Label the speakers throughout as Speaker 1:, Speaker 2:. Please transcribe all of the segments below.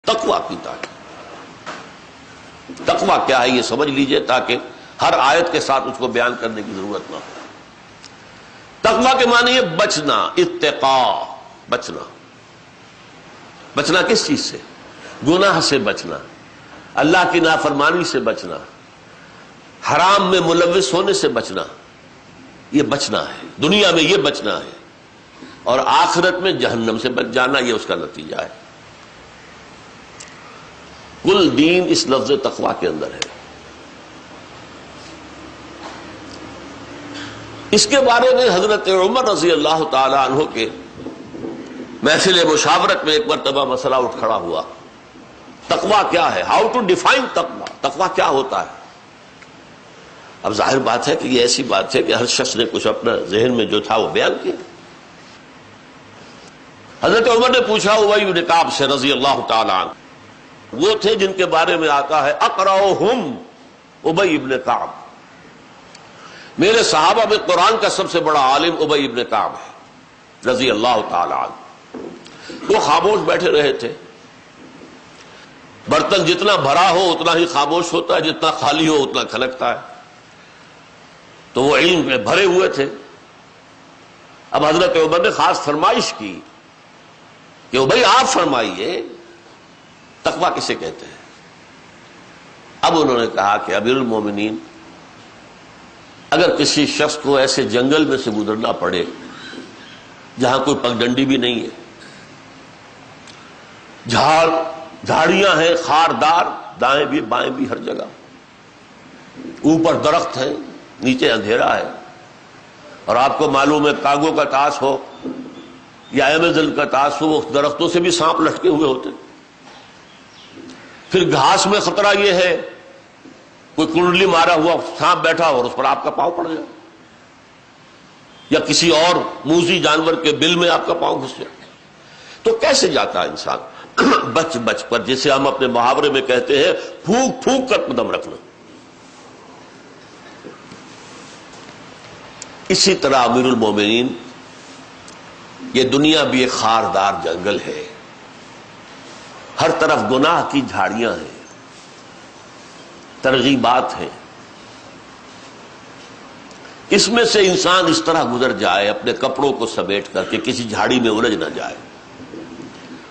Speaker 1: تقوی کی تعریف۔ تقوی کیا ہے یہ سمجھ لیجئے تاکہ ہر آیت کے ساتھ اس کو بیان کرنے کی ضرورت نہ ہو۔ تقوی کے معنی ہے بچنا، اتقا، بچنا۔ بچنا کس چیز سے؟ گناہ سے بچنا، اللہ کی نافرمانی سے بچنا، حرام میں ملوث ہونے سے بچنا، یہ بچنا ہے، دنیا میں یہ بچنا ہے، اور آخرت میں جہنم سے بچ جانا، یہ اس کا نتیجہ ہے۔ کل دین اس لفظ تقوی کے اندر ہے۔ اس کے بارے میں حضرت عمر رضی اللہ تعالی عنہ کے محفل مشاورت میں ایک مرتبہ مسئلہ اٹھ کھڑا ہوا، تقوی کیا ہے، ہاؤ ٹو ڈیفائن تقوی، تقوی کیا ہوتا ہے۔ اب ظاہر بات ہے کہ یہ ایسی بات ہے کہ ہر شخص نے کچھ اپنا ذہن میں جو تھا وہ بیان کیا۔ حضرت عمر نے پوچھا ابی بن کعب سے رضی اللہ تعالی عنہ، وہ تھے جن کے بارے میں آتا ہے اقرأہم ابی بن کعب، میرے صحابہ میں قرآن کا سب سے بڑا عالم ابی بن کعب ہے رضی اللہ تعالی عنہ۔ وہ خاموش بیٹھے رہے تھے، برتن جتنا بھرا ہو اتنا ہی خاموش ہوتا ہے، جتنا خالی ہو اتنا کھلکتا ہے، تو وہ علم میں بھرے ہوئے تھے۔ اب حضرت عمر نے خاص فرمائش کی کہ بھائی آپ فرمائیے تقوی کسے کہتے ہیں۔ اب انہوں نے کہا کہ امیر المومنین، اگر کسی شخص کو ایسے جنگل میں سے گزرنا پڑے جہاں کوئی پگڈنڈی بھی نہیں ہے، جھاڑیاں ہیں خاردار، دائیں بھی بائیں بھی ہر جگہ، اوپر درخت ہیں نیچے اندھیرا ہے، اور آپ کو معلوم ہے کانگو کا ٹاس ہو یا ایمیزن کا ٹاس ہو، وہ درختوں سے بھی سانپ لٹکے ہوئے ہوتے۔ پھر گھاس میں خطرہ یہ ہے کوئی کنڈلی مارا ہوا سانپ بیٹھا اور اس پر آپ کا پاؤں پڑ جائے، یا کسی اور موذی جانور کے بل میں آپ کا پاؤں گھس جائے، تو کیسے جاتا ہے انسان بچ بچ پر، جسے ہم اپنے محاورے میں کہتے ہیں پھونک پھونک کر قدم رکھنا۔ اسی طرح امیر المومنین، یہ دنیا بھی ایک خاردار جنگل ہے، ہر طرف گناہ کی جھاڑیاں ہیں، ترغیبات ہیں، اس میں سے انسان اس طرح گزر جائے اپنے کپڑوں کو سمیٹ کر کے کسی جھاڑی میں الجھ نہ جائے،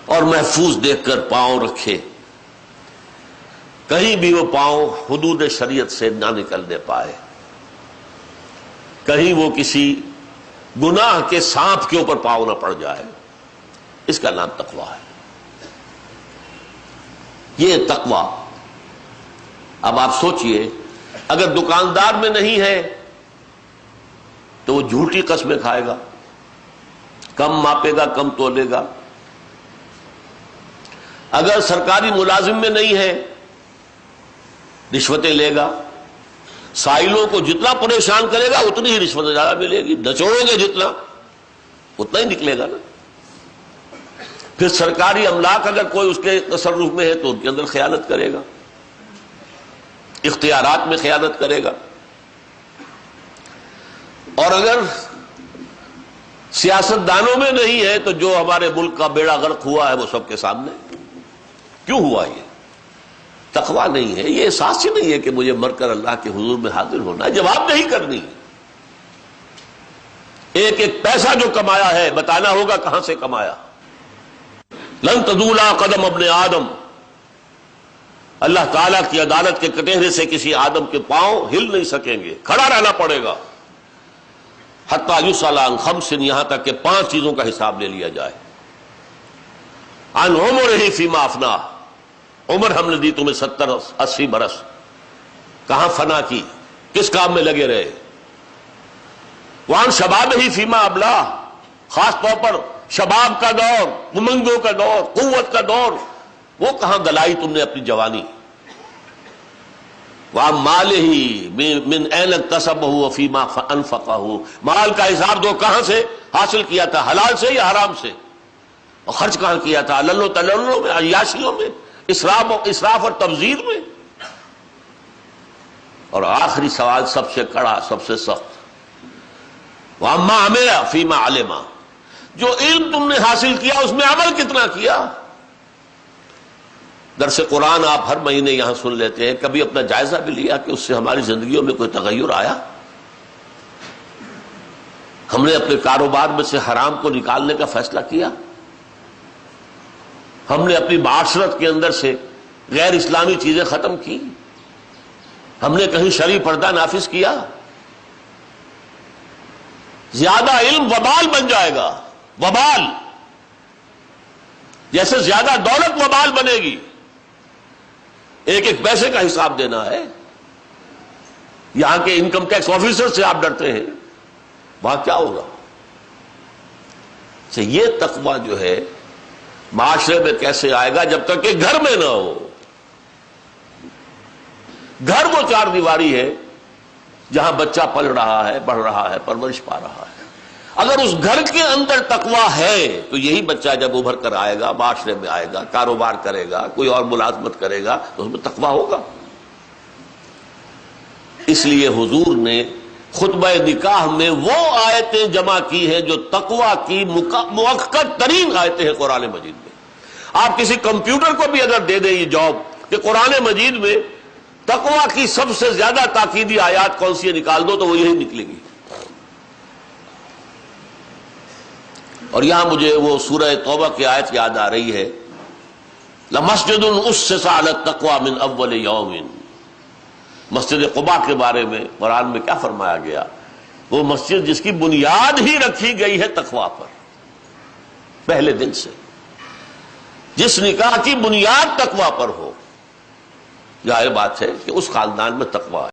Speaker 1: اور محفوظ دیکھ کر پاؤں رکھے، کہیں بھی وہ پاؤں حدود شریعت سے نہ نکلنے پائے، کہیں وہ کسی گناہ کے سانپ کے اوپر پاؤں نہ پڑ جائے۔ اس کا نام تقوی ہے۔ یہ تقوی، اب آپ سوچئے اگر دکاندار میں نہیں ہے تو وہ جھوٹی قسمیں کھائے گا، کم ماپے گا کم تولے گا۔ اگر سرکاری ملازم میں نہیں ہے رشوتیں لے گا، سائلوں کو جتنا پریشان کرے گا اتنی ہی رشوت زیادہ ملے گی، نچوڑو گے جتنا اتنا ہی نکلے گا نا۔ پھر سرکاری املاک اگر کوئی اس کے تصرف میں ہے تو ان کے اندر خیانت کرے گا، اختیارات میں خیانت کرے گا۔ اور اگر سیاست دانوں میں نہیں ہے تو جو ہمارے ملک کا بیڑا غرق ہوا ہے وہ سب کے سامنے۔ کیوں ہوا یہ؟ تقوی نہیں ہے، یہ احساس ہی نہیں ہے کہ مجھے مر کر اللہ کے حضور میں حاضر ہونا ہے، جواب نہیں کرنی۔ ایک ایک پیسہ جو کمایا ہے بتانا ہوگا کہاں سے کمایا۔ لن تزولا قدم ابن آدم، اللہ تعالیٰ کی عدالت کے کٹہرے سے کسی آدم کے پاؤں ہل نہیں سکیں گے، کھڑا رہنا پڑے گا۔ حتیٰ یسأل عن خمس، یہاں تک کہ 5 چیزوں کا حساب لے لیا جائے۔ عن عمرہ فیما افناہ، عمر ہم نے دی تمہیں 70-80 برس، کہاں فنا کی، کس کام میں لگے رہے۔ وعن شبابہ فیما ابلاہ، خاص طور پر شباب کا دور، امنگوں کا دور، قوت کا دور، وہ کہاں گلائی تم نے اپنی جوانی۔ وعن مالہ من این اکتسبہ وفیما انفقہ، مال کا حساب دو کہاں سے حاصل کیا تھا، حلال سے یا حرام سے، اور خرچ کہاں کیا تھا، علل و تلل میں، عیاشیوں میں، اسراف اور تبذیر میں۔ اور آخری سوال سب سے کڑا، سب سے سخت، وَأَمَّا عَمِلَ فِيمَا عَلِمَ، جو علم تم نے حاصل کیا اس میں عمل کتنا کیا۔ درس قرآن آپ ہر مہینے یہاں سن لیتے ہیں، کبھی اپنا جائزہ بھی لیا کہ اس سے ہماری زندگیوں میں کوئی تغیر آیا؟ ہم نے اپنے کاروبار میں سے حرام کو نکالنے کا فیصلہ کیا؟ ہم نے اپنی معاشرت کے اندر سے غیر اسلامی چیزیں ختم کی؟ ہم نے کہیں شرعی پردہ نافذ کیا؟ زیادہ علم وبال بن جائے گا، وبال، جیسے زیادہ دولت وبال بنے گی۔ ایک ایک پیسے کا حساب دینا ہے۔ یہاں کے انکم ٹیکس آفیسر سے آپ ڈرتے ہیں، وہاں کیا ہوگا؟ یہ تقویٰ جو ہے معاشرے میں کیسے آئے گا جب تک کہ گھر میں نہ ہو؟ گھر وہ چار دیواری ہے جہاں بچہ پل رہا ہے، بڑھ رہا ہے، پرورش پا رہا ہے۔ اگر اس گھر کے اندر تقویٰ ہے تو یہی بچہ جب ابھر کر آئے گا، معاشرے میں آئے گا، کاروبار کرے گا، کوئی اور ملازمت کرے گا تو اس میں تقویٰ ہوگا۔ اس لیے حضور نے خطبہ نکاح میں وہ آیتیں جمع کی ہیں جو تقویٰ کی مؤکد ترین آیتیں ہیں قرآن مجید میں۔ آپ کسی کمپیوٹر کو بھی اگر دے دیں یہ جاب کہ قرآن مجید میں تقویٰ کی سب سے زیادہ تاکیدی آیات کون سی نکال دو تو وہ یہی نکلے گی۔ اور یہاں مجھے وہ سورہ توبہ کی آیت یاد آ رہی ہے، لَمَسْجِدٌ أُسِّسَ عَلَى التَّقْوَى مِنْ أَوَّلِ يَوْمٍ۔ مسجد قباء کے بارے میں قرآن میں کیا فرمایا گیا؟ وہ مسجد جس کی بنیاد ہی رکھی گئی ہے تقویٰ پر، پہلے دن سے، جس نکاح کی بنیاد تقویٰ پر ہو، ظاہر بات ہے کہ اس خاندان میں تقویٰ ہے۔